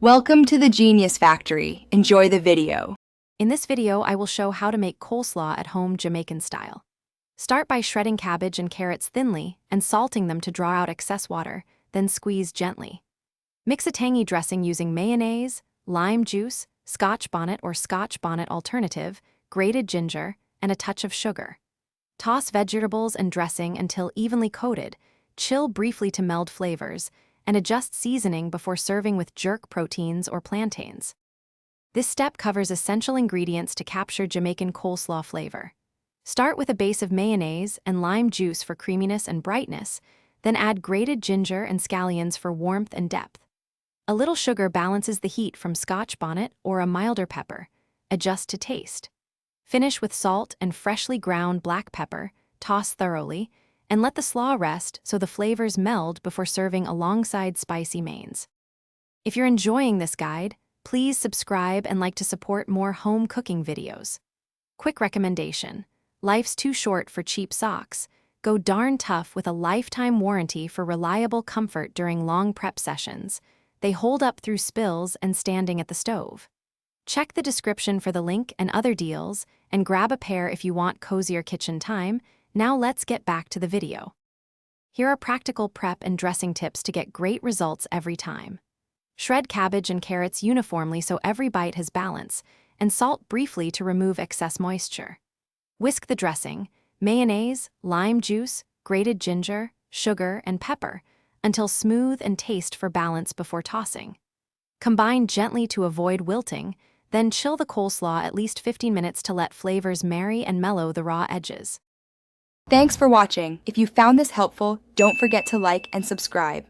Welcome to the Genius Factory. Enjoy the video. In this video, I will show how to make coleslaw at home Jamaican style. Start by shredding cabbage and carrots thinly and salting them to draw out excess water, then squeeze gently. Mix a tangy dressing using mayonnaise, lime juice, Scotch bonnet or Scotch bonnet alternative, grated ginger, and a touch of sugar. Toss vegetables and dressing until evenly coated, chill briefly to meld flavors, and adjust seasoning before serving with jerk proteins or plantains. This step covers essential ingredients to capture Jamaican coleslaw flavor. Start with a base of mayonnaise and lime juice for creaminess and brightness, then add grated ginger and scallions for warmth and depth. A little sugar balances the heat from Scotch bonnet or a milder pepper. Adjust to taste. Finish with salt and freshly ground black pepper, toss thoroughly, and let the slaw rest so the flavors meld before serving alongside spicy mains. If you're enjoying this guide, please subscribe and like to support more home cooking videos. Quick recommendation: life's too short for cheap socks. Go darn tough with a lifetime warranty for reliable comfort during long prep sessions. They hold up through spills and standing at the stove. Check the description for the link and other deals, and grab a pair if you want cozier kitchen time. Now let's get back to the video. Here are practical prep and dressing tips to get great results every time. Shred cabbage and carrots uniformly so every bite has balance, and salt briefly to remove excess moisture. Whisk the dressing, mayonnaise, lime juice, grated ginger, sugar, and pepper until smooth and taste for balance before tossing. Combine gently to avoid wilting, then chill the coleslaw at least 15 minutes to let flavors marry and mellow the raw edges. Thanks for watching. If you found this helpful, don't forget to like and subscribe.